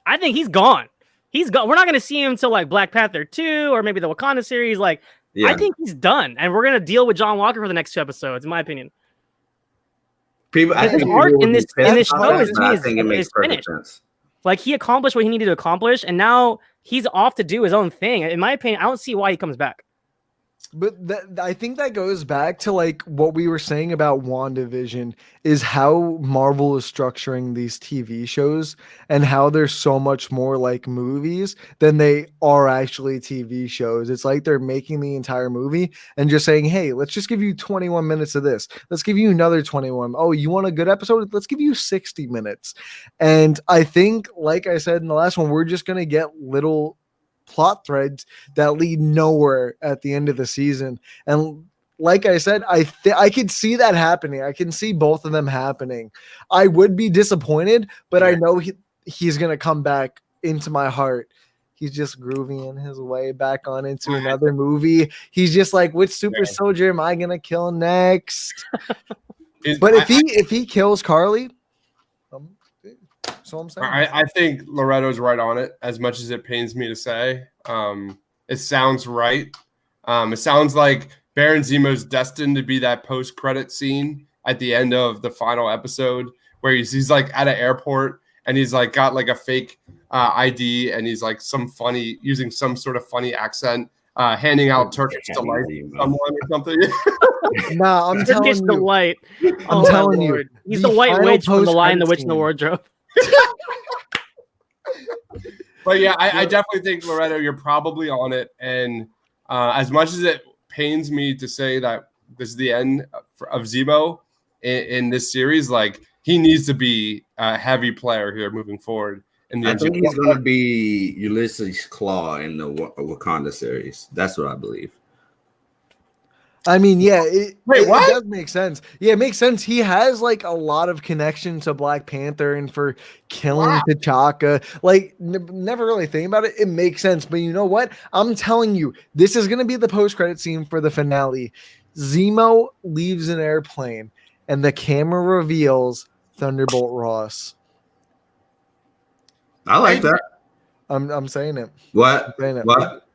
S4: I think he's gone. He's gone. We're not going to see him until like Black Panther 2 or maybe the Wakanda series. Like, yeah. I think he's done, and we're going to deal with John Walker for the next 2 episodes, in my opinion.
S3: His
S4: art in this show is
S3: finished.
S4: Sense. Like, he accomplished what he needed to accomplish, and now he's off to do his own thing. In my opinion, I don't see why he comes back.
S1: But I think that goes back to like what we were saying about WandaVision is how Marvel is structuring these TV shows and how they're so much more like movies than they are actually TV shows. It's like they're making the entire movie and just saying, hey, let's just give you 21 minutes of this. Let's give you another 21. Oh, you want a good episode? Let's give you 60 minutes. And I think, like I said in the last one, we're just going to get little plot threads that lead nowhere at the end of the season. And like I said, I could see that happening. I can see both of them happening. I would be disappointed, but I know he's going to come back into my heart. He's just grooving his way back on into another movie. He's just like, which super soldier am I going to kill next? But if he kills Carly, so I'm saying.
S2: I think Loretto's right on it, as much as it pains me to say. It sounds right. It sounds like Baron Zemo's destined to be that post-credit scene at the end of the final episode where he's like at an airport and he's like got like a fake ID and he's like using some sort of funny accent, handing out Turkish delight to someone or something.
S1: Nah, I'm telling you.
S4: Delight.
S1: I'm telling you.
S4: He's the white witch from The Lion, the Witch, and the Wardrobe.
S2: But yeah, I definitely think, Loretto, you're probably on it. And as much as it pains me to say that this is the end of Zemo in this series, like he needs to be a heavy player here moving forward.
S3: I think he's going to be Ulysses Claw in the Wakanda series. That's what I believe.
S1: I mean, yeah, it does make sense. Yeah, it makes sense. He has like a lot of connection to Black Panther and for killing T'Chaka. Like, never really think about it. It makes sense. But you know what? I'm telling you, this is going to be the post-credit scene for the finale. Zemo leaves an airplane and the camera reveals Thunderbolt Ross.
S3: I like that.
S1: I'm saying it.
S3: What? What?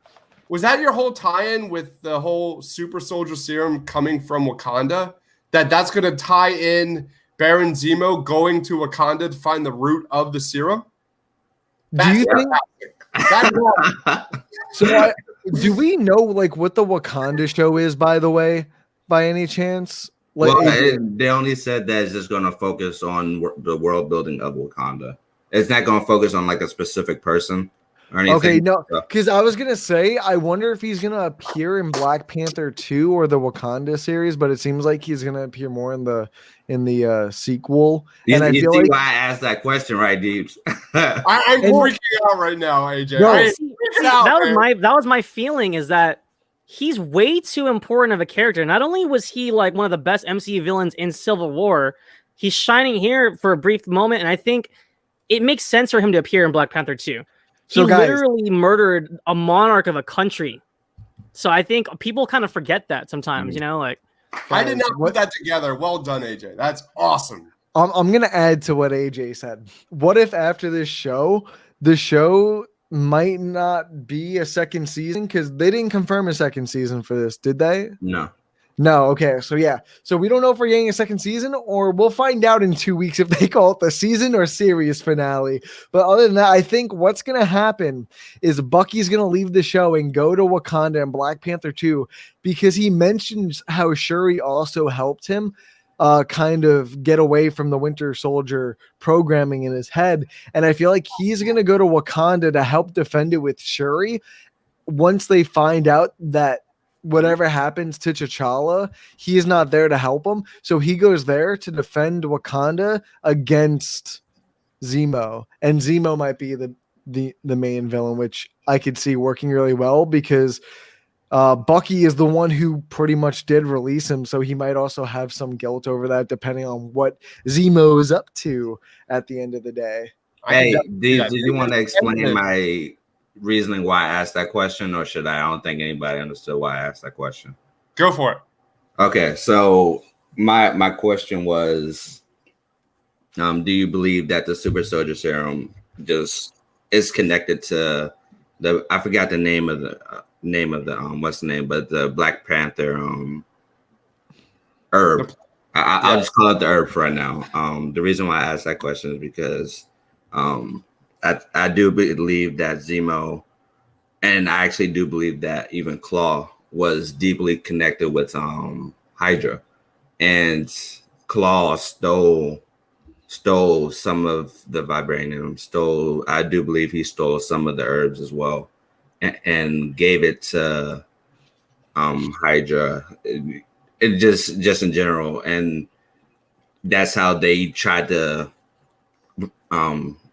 S2: Was that your whole tie-in with the whole super soldier serum coming from Wakanda? That's going to tie in Baron Zemo going to Wakanda to find the root of the serum?
S1: Do you think? So, do we know like what the Wakanda show is? By the way, by any chance? Like,
S3: they only said that it's just going to focus on the world building of Wakanda. It's not going to focus on like a specific person.
S1: Okay, no, because I was gonna say I wonder if he's gonna appear in Black Panther 2 or the Wakanda series, but it seems like he's gonna appear more in the sequel.
S3: And I feel like why I asked that question, right, Deeps?
S2: I'm freaking out right now, AJ.
S1: No,
S4: that was my feeling is that he's way too important of a character. Not only was he like one of the best MCU villains in Civil War, he's shining here for a brief moment, and I think it makes sense for him to appear in Black Panther 2. He literally murdered a monarch of a country. So I think people kind of forget that sometimes, you know, like.
S2: I did not put that together. Well done, AJ. That's awesome.
S1: I'm going to add to what AJ said. What if after this show, the show might not be a second season? Because they didn't confirm a second season for this, did they? No. Okay. So yeah. So we don't know if we're getting a second season, or we'll find out in 2 weeks if they call it the season or series finale. But other than that, I think what's going to happen is Bucky's going to leave the show and go to Wakanda and Black Panther 2, because he mentions how Shuri also helped him kind of get away from the Winter Soldier programming in his head. And I feel like he's going to go to Wakanda to help defend it with Shuri once they find out that whatever happens to T'Challa, he is not there to help him. So he goes there to defend Wakanda against Zemo. And Zemo might be the main villain, which I could see working really well, because Bucky is the one who pretty much did release him. So he might also have some guilt over that, depending on what Zemo is up to at the end of the day.
S3: Hey, did you want to explain my reasoning why I asked that question, or should I? I don't think anybody understood why I asked that question.
S2: Go for it.
S3: Okay, so my question was, do you believe that the super soldier serum just is connected to I forgot the name of the what's the name, but the Black Panther herb. I'll just call it the herb for right now. The reason why I asked that question is because I do believe that Zemo, and I actually do believe that even Claw was deeply connected with Hydra, and Claw stole some of the vibranium. I do believe he stole some of the herbs as well, and gave it to Hydra. It just in general, and that's how they tried to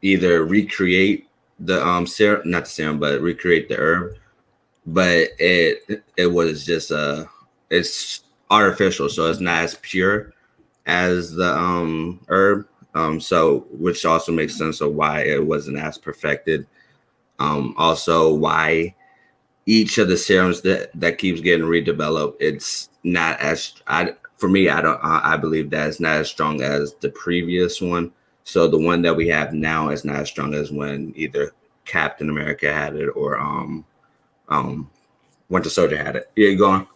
S3: either recreate the serum, not the serum, but recreate the herb. But it was just it's artificial, so it's not as pure as the herb. So which also makes sense of why it wasn't as perfected. Also why each of the serums that keeps getting redeveloped, it's not as I believe that it's not as strong as the previous one. So the one that we have now is not as strong as when either Captain America had it or Winter Soldier had it. Yeah, you go on.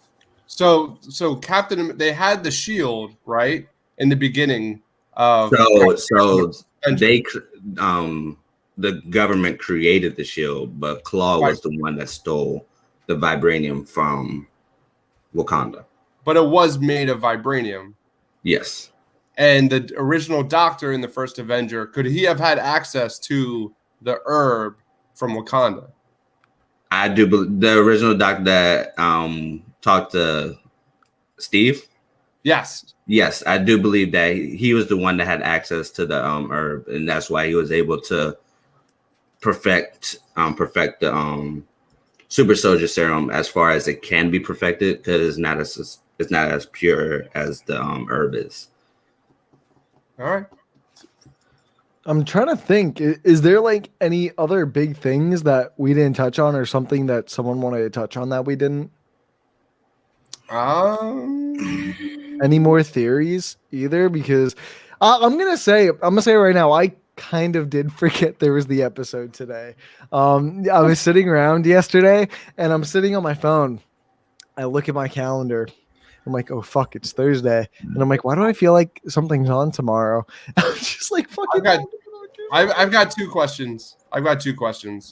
S2: So they had the shield, right, in the beginning.
S3: So they the government created the shield, but Claw was the one that stole the vibranium from Wakanda.
S2: But it was made of vibranium.
S3: Yes.
S2: And the original Doctor in the first Avenger, could he have had access to the herb from Wakanda?
S3: I do believe the original Doctor that talked to Steve.
S2: Yes.
S3: Yes, I do believe that he was the one that had access to the herb, and that's why he was able to perfect the super soldier serum as far as it can be perfected, because it's not as pure as the herb is.
S2: All right.
S1: I'm trying to think. Is there like any other big things that we didn't touch on, or something that someone wanted to touch on that we didn't? Any more theories either? Because I'm gonna say right now, I kind of did forget there was the episode today. I was sitting around yesterday, and I'm sitting on my phone. I look at my calendar. I'm like, oh fuck, it's Thursday, and I'm like, why do I feel like something's on tomorrow? I'm just like, fucking.
S2: I've got two questions.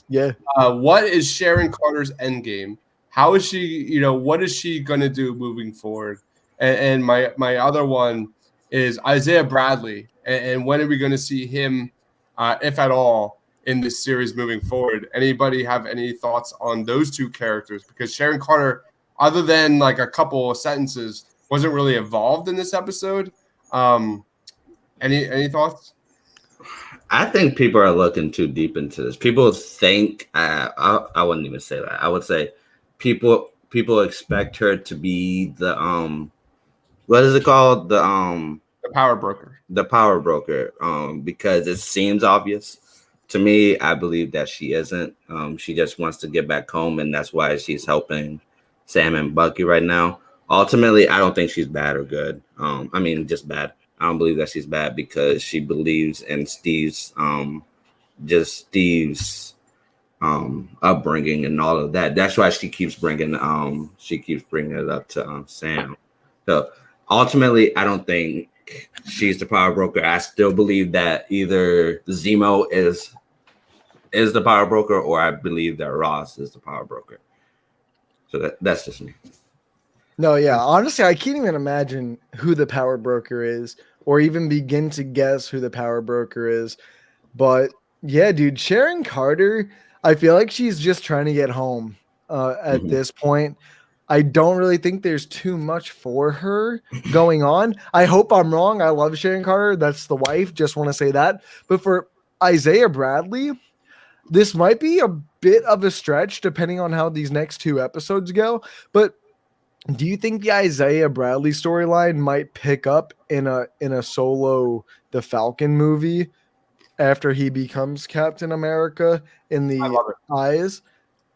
S1: Yeah.
S2: What is Sharon Carter's end game? How is she? What is she gonna do moving forward? And my other one is Isaiah Bradley, and when are we going to see him, if at all, in this series moving forward? Anybody have any thoughts on those two characters? Because Sharon Carter, other than like a couple of sentences, wasn't really involved in this episode. Any thoughts?
S3: I think people are looking too deep into this. People think I wouldn't even say that. I would say people people expect her to be the what is it called?
S2: The power broker.
S3: The power broker. Because it seems obvious. To me, I believe that she isn't. She just wants to get back home, and that's why she's helping Sam and Bucky right now. Ultimately, I don't think she's bad or good. I mean, just bad. I don't believe that she's bad because she believes in Steve's upbringing and all of that. That's why she keeps bringing it up to Sam. So ultimately, I don't think she's the power broker. I still believe that either Zemo is the power broker, or I believe that Ross is the power broker. So that's just me.
S1: No, yeah. Honestly, I can't even imagine who the power broker is, or even begin to guess who the power broker is. But yeah, dude, Sharon Carter, I feel like she's just trying to get home at this point. I don't really think there's too much for her going on. I hope I'm wrong. I love Sharon Carter. That's the wife. Just want to say that. But for Isaiah Bradley, this might be a bit of a stretch depending on how these next 2 episodes go. But do you think the Isaiah Bradley storyline might pick up in a solo The Falcon movie after he becomes Captain America in the eyes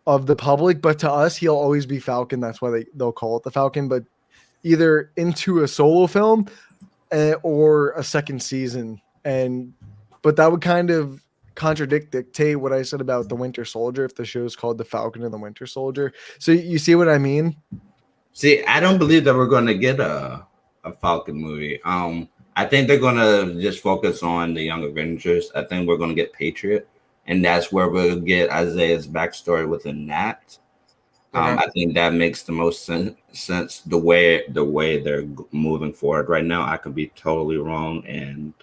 S1: of the public? But to us, he'll always be Falcon. That's why they'll call it the Falcon. But either into a solo film or a second season. But that would kind of dictate what I said about the Winter Soldier if the show's called The Falcon and the Winter Soldier. So you see what I mean?
S3: See, I don't believe that we're going to get a Falcon movie. I think they're going to just focus on the Young Avengers. I think we're going to get Patriot, and that's where we'll get Isaiah's backstory within that. I think that makes the most sense the way they're moving forward right now. I could be totally wrong, and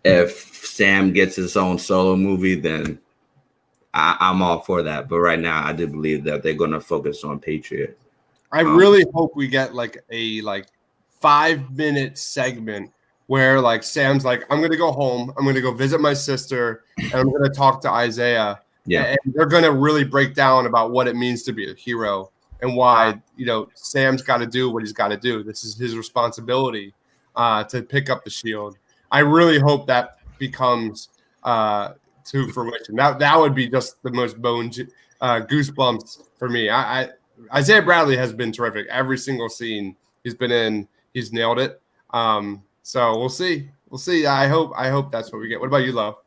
S3: if Sam gets his own solo movie, then I'm all for that. But right now, I do believe that they're going to focus on Patriot.
S2: I really hope we get like a 5-minute segment where like Sam's like, I'm gonna go home, I'm gonna go visit my sister, and I'm gonna talk to Isaiah. Yeah, and they're gonna really break down about what it means to be a hero and why Sam's got to do what he's got to do. This is his responsibility to pick up the shield. I really hope that becomes to fruition. That would be just the most goosebumps for me. Isaiah Bradley has been terrific. Every single scene he's been in, he's nailed it. So we'll see. I hope that's what we get. What about you, Lo?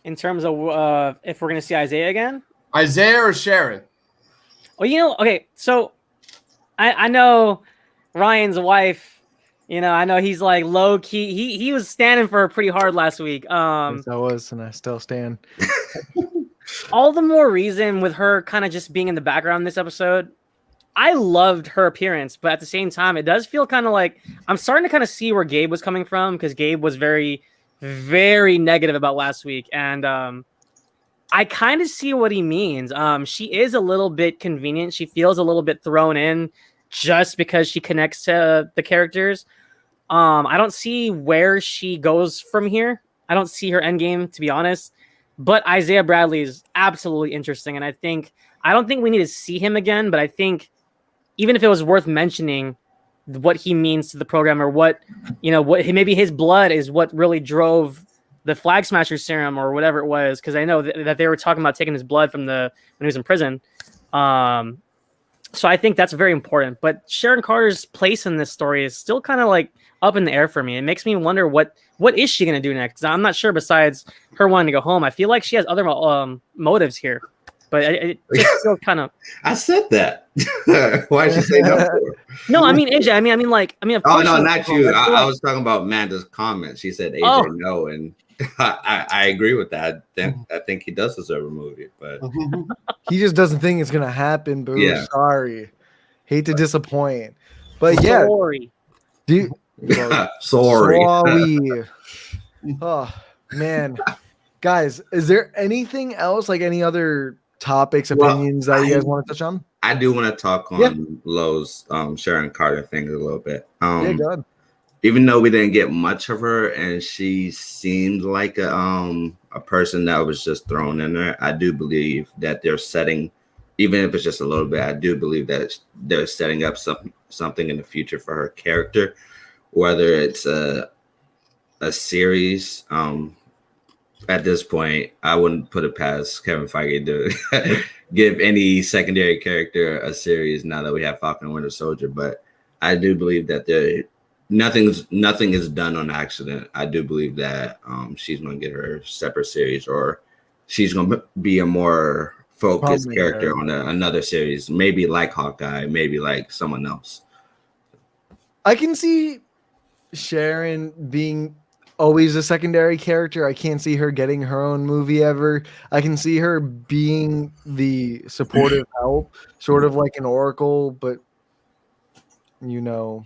S4: In terms of if we're going to see Isaiah again?
S2: Isaiah or Sharon?
S4: Well, okay, so I know Ryan's wife, I know he's like low key. He was standing for her pretty hard last week.
S1: Yes, I was, and I still stand.
S4: All the more reason with her kind of just being in the background in this episode. I loved her appearance, but at the same time, it does feel kind of like I'm starting to kind of see where Gabe was coming from, because Gabe was very, very negative about last week. And I kind of see what he means. She is a little bit convenient. She feels a little bit thrown in just because she connects to the characters. I don't see where she goes from here. I don't see her end game, to be honest. But Isaiah Bradley is absolutely interesting. And I don't think we need to see him again, but I think even if it was worth mentioning what he means to the program, or what maybe his blood is what really drove the Flag Smasher serum or whatever it was. Cause I know that they were talking about taking his blood when he was in prison. So I think that's very important, but Sharon Carter's place in this story is still kind of like up in the air for me. It makes me wonder what is she going to do next? I'm not sure. Besides her wanting to go home, I feel like she has other motives here, but it just feels kind of.
S3: I said that. Why did you say no?
S4: No, I mean AJ. I mean. Of
S3: oh no, not you. I was talking about Amanda's comment. She said AJ no, and I agree with that. I think he does deserve a movie, but
S1: he just doesn't think it's gonna happen. Boo. Yeah. Sorry, hate to disappoint, but yeah.
S4: Sorry.
S3: Sorry.
S1: Oh man, guys, is there anything else, like any other topics, opinions that you guys want to touch on?
S3: I do want to talk on Lowe's Sharon Carter thing a little bit.
S1: Yeah, go ahead.
S3: Even though we didn't get much of her, and she seemed like a person that was just thrown in there, I do believe that they're setting even if it's just a little bit, I do believe that they're setting up something in the future for her character, whether it's a series. At this point, I wouldn't put it past Kevin Feige to give any secondary character a series now that we have Falcon and Winter Soldier. But I do believe that nothing is done on accident. I do believe that she's going to get her separate series, or she's going to be a more focused character on another series, maybe like Hawkeye, maybe like someone else.
S1: I can see Sharon being always a secondary character. I can't see her getting her own movie ever. I can see her being the supportive help, sort of like an Oracle, but in a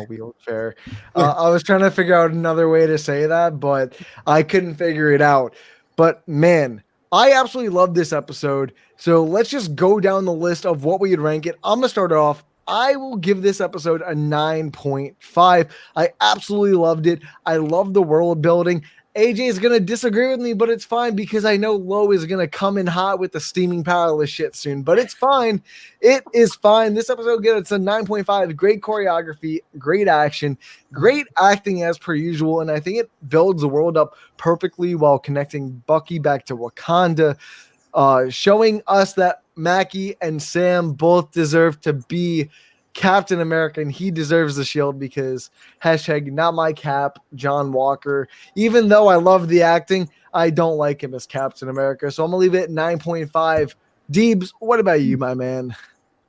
S1: wheelchair. I was trying to figure out another way to say that, but I couldn't figure it out. But man, I absolutely love this episode. So let's just go down the list of what we'd rank it. I'm gonna start it off. I will give this episode a 9.5. I absolutely loved it. I love the world building. AJ is going to disagree with me, but it's fine because I know Lo is going to come in hot with the steaming powerless shit soon, but it's fine. It is fine. This episode, again, it's a 9.5. Great choreography, great action, great acting as per usual, and I think it builds the world up perfectly while connecting Bucky back to Wakanda, showing us that Mackie and Sam both deserve to be Captain America, and he deserves the shield because #NotMyCap, John Walker. Even though I love the acting, I don't like him as Captain America. So I'm going to leave it at 9.5. Deebs, what about you, my man?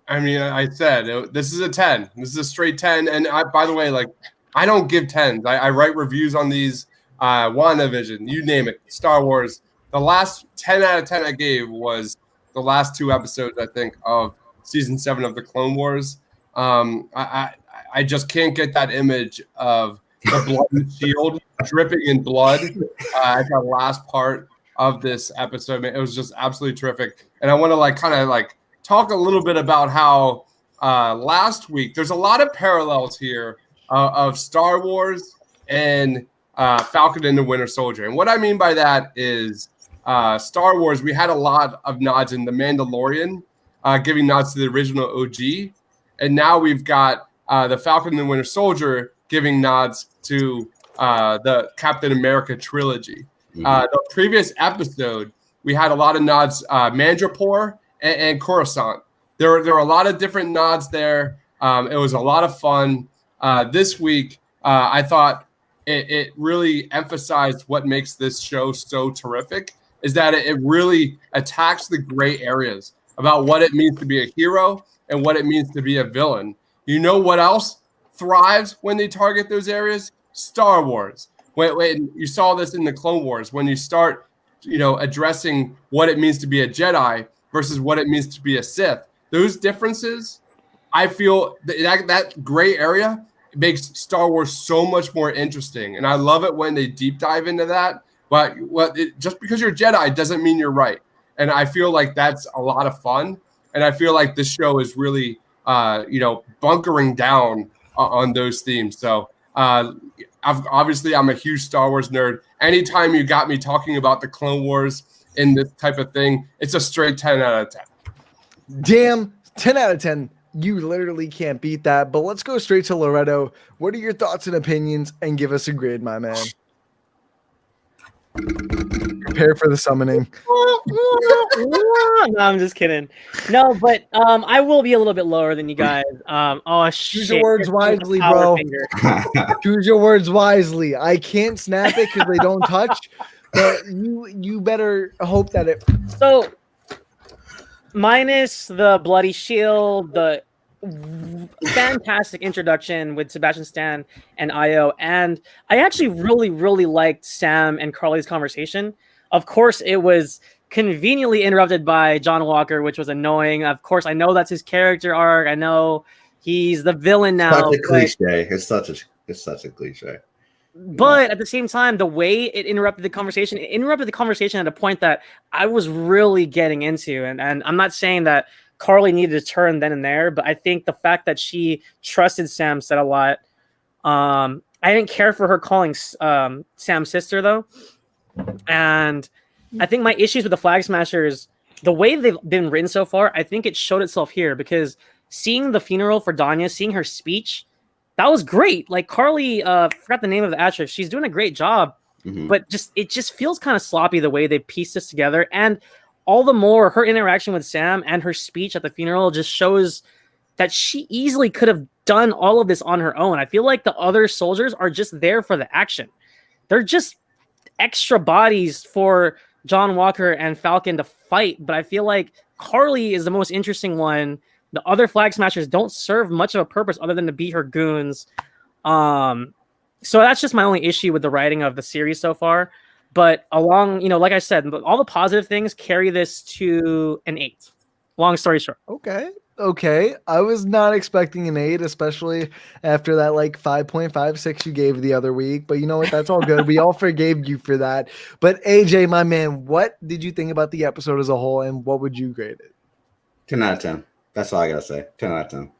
S2: I mean, I said this is a 10. This is a straight 10. And by the way, like, I don't give 10s. I write reviews on these. WandaVision, you name it, Star Wars. The last 10 out of 10 I gave was the last 2 episodes, I think, of season 7 of the Clone Wars. I just can't get that image of the blood shield dripping in blood at the last part of this episode. It was just absolutely terrific. And I want to talk a little bit about how last week there's a lot of parallels here of Star Wars and Falcon and the Winter Soldier. And what I mean by that is Star Wars, we had a lot of nods in The Mandalorian, giving nods to the original OG. And now we've got the Falcon and the Winter Soldier giving nods to the Captain America trilogy. The previous episode, we had a lot of nods, Mandrapore and Coruscant. There were a lot of different nods there. It was a lot of fun. This week, I thought it really emphasized what makes this show so terrific, is that it really attacks the gray areas about what it means to be a hero and what it means to be a villain. You know what else thrives when they target those areas? Star Wars. When you saw this in the Clone Wars, when you start, addressing what it means to be a Jedi versus what it means to be a Sith, those differences, I feel that gray area makes Star Wars so much more interesting. And I love it when they deep dive into that. But just because you're Jedi doesn't mean you're right. And I feel like that's a lot of fun. And I feel like this show is really, bunkering down on those themes. So obviously, I'm a huge Star Wars nerd. Anytime you got me talking about the Clone Wars in this type of thing, it's a straight 10 out of 10.
S1: Damn, 10 out of 10. You literally can't beat that. But let's go straight to Loretto. What are your thoughts and opinions? And give us a grade, my man. Prepare for the summoning.
S4: No, I'm just kidding. No, but I will be a little bit lower than you guys. Oh shit!
S1: Choose your words wisely, bro. Choose your words wisely. I can't snap it because they don't touch. But you better hope that it.
S4: So, minus the bloody shield, the fantastic introduction with Sebastian Stan and Io, and I actually really liked Sam and Carly's conversation. Of course, it was conveniently interrupted by John Walker, which was annoying. Of course, I know that's his character arc. I know he's the villain now.
S3: Such a cliche. It's such a cliche.
S4: But at the same time, the way it interrupted the conversation at a point that I was really getting into. And I'm not saying that Carly needed to turn then and there, but I think the fact that she trusted Sam said a lot. I didn't care for her calling Sam's sister, though. And I think my issues with the Flag Smashers the way they've been written so far, I think it showed itself here because seeing the funeral for Danya, seeing her speech, that was great. Like Carly, forgot the name of the actress. She's doing a great job, but it just feels kind of sloppy the way they pieced this together. And all the more her interaction with Sam and her speech at the funeral just shows that she easily could have done all of this on her own. I feel like the other soldiers are just there for the action. They're just extra bodies for John Walker and Falcon to fight. But I feel like Carly is the most interesting one. The other Flag Smashers don't serve much of a purpose other than to be her goons. So that's just my only issue with the writing of the series so far. But along, like I said, all the positive things carry this to an 8. Long story short.
S1: Okay. I was not expecting an 8, especially after that 5.56 you gave the other week. But you know what? That's all good. We all forgave you for that. But AJ, my man, what did you think about the episode as a whole, and what would you grade it?
S3: 10 out of 10. That's all I gotta say. 10 out of 10.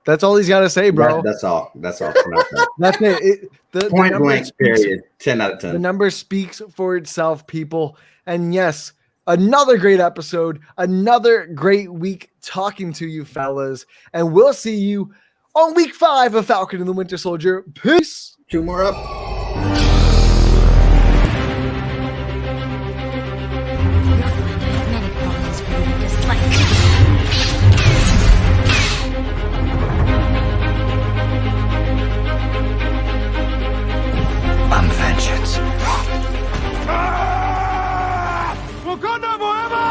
S1: That's all he's got to say, bro.
S3: That's all. 10 out of 10.
S1: That's it.
S3: Point blank, period. 10 out of 10.
S1: The number speaks for itself, people. And yes, another great episode, another great week talking to you fellas. And we'll see you on week 5 of Falcon and the Winter Soldier. Peace.
S3: 2 more up.